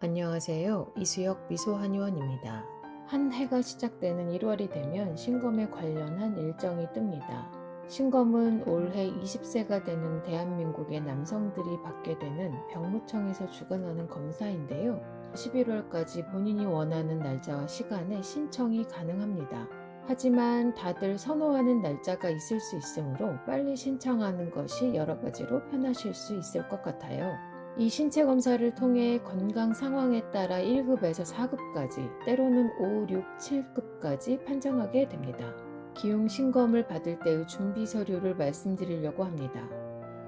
안녕하세요. 이수역 미소한의원입니다. 한 해가 시작되는 1월이 되면 신검에 관련한 일정이 뜹니다. 신검은 올해 20세가 되는 대한민국의 남성들이 받게 되는 병무청에서 주관하는 검사인데요. 11월까지 본인이 원하는 날짜와 시간에 신청이 가능합니다. 하지만 다들 선호하는 날짜가 있을 수 있으므로 빨리 신청하는 것이 여러 가지로 편하실 수 있을 것 같아요. 이 신체 검사를 통해 건강 상황에 따라 1급에서 4급까지, 때로는 5, 6, 7급까지 판정하게 됩니다. 기용 신검을 받을 때의 준비 서류를 말씀드리려고 합니다.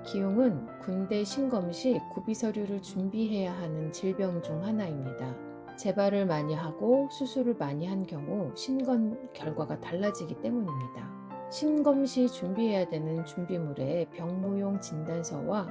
기용은 군대 신검 시 구비 서류를 준비해야 하는 질병 중 하나입니다. 재발을 많이 하고 수술을 많이 한 경우 신검 결과가 달라지기 때문입니다. 신검 시 준비해야 되는 준비물에 병무용 진단서와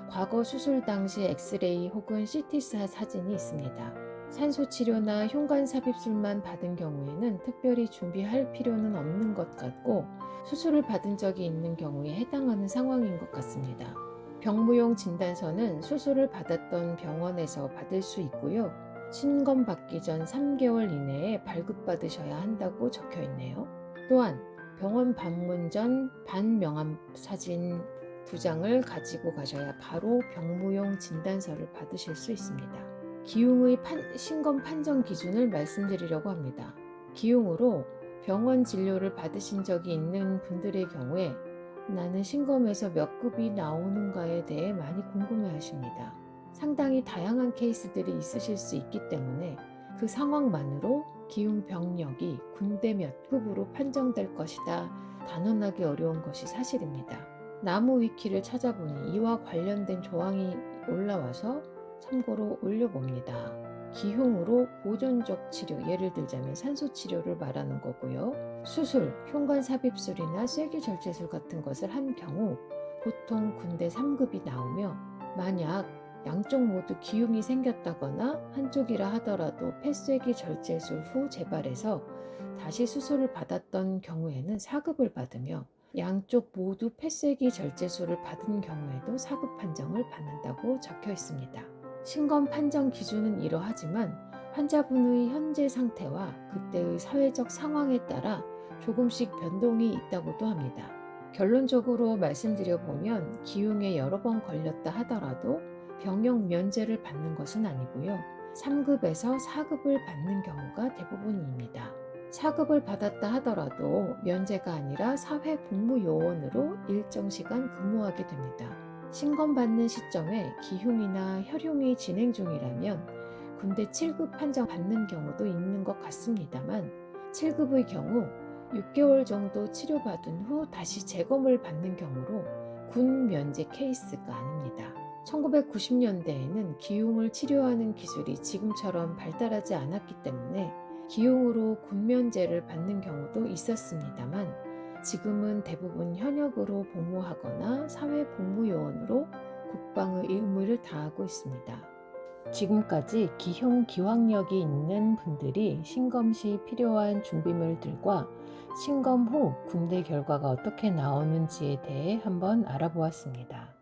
과거 수술 당시 엑스레이 혹은 CT사 사진이 있습니다. 산소치료나 흉관 삽입술만 받은 경우에는 특별히 준비할 필요는 없는 것 같고 수술을 받은 적이 있는 경우에 해당하는 상황인 것 같습니다. 병무용 진단서는 수술을 받았던 병원에서 받을 수 있고요. 신검 받기 전 3개월 이내에 발급받으셔야 한다고 적혀 있네요. 또한 병원 방문 전 반명함 사진 2장을 가지고 가셔야 바로 병무용 진단서를 받으실 수 있습니다. 기흉의 신검 판정 기준을 말씀드리려고 합니다. 기흉으로 병원 진료를 받으신 적이 있는 분들의 경우에 나는 신검에서 몇 급이 나오는가에 대해 많이 궁금해 하십니다. 상당히 다양한 케이스들이 있으실 수 있기 때문에 그 상황만으로 기흉 병력이 군대 몇 급으로 판정될 것이다 단언하기 어려운 것이 사실입니다. 나무 위키를 찾아보니 이와 관련된 조항이 올라와서 참고로 올려봅니다. 기흉으로 보존적 치료, 예를 들자면 산소 치료를 말하는 거고요. 수술, 흉관 삽입술이나 쐐기 절제술 같은 것을 한 경우 보통 군대 3급이 나오며, 만약 양쪽 모두 기흉이 생겼다거나 한쪽이라 하더라도 폐쇄기 절제술 후 재발해서 다시 수술을 받았던 경우에는 4급을 받으며, 양쪽 모두 폐쇄기 절제술을 받은 경우에도 4급 판정을 받는다고 적혀 있습니다. 신검 판정 기준은 이러하지만 환자분의 현재 상태와 그때의 사회적 상황에 따라 조금씩 변동이 있다고도 합니다. 결론적으로 말씀드려보면 기흉에 여러 번 걸렸다 하더라도 병역 면제를 받는 것은 아니고요. 3급에서 4급을 받는 경우가 대부분입니다. 4급을 받았다 하더라도 면제가 아니라 사회복무요원으로 일정 시간 근무하게 됩니다. 신검받는 시점에 기흉이나 혈흉이 진행 중이라면 군대 7급 판정 받는 경우도 있는 것 같습니다만, 7급의 경우 6개월 정도 치료받은 후 다시 재검을 받는 경우로 군 면제 케이스가 아닙니다. 1990년대에는 기흉을 치료하는 기술이 지금처럼 발달하지 않았기 때문에 기흉으로 군면제를 받는 경우도 있었습니다만, 지금은 대부분 현역으로 복무하거나 사회복무요원으로 국방의 의무를 다하고 있습니다. 지금까지 기흉 기왕력이 있는 분들이 신검 시 필요한 준비물들과 신검 후 군대 결과가 어떻게 나오는지에 대해 한번 알아보았습니다.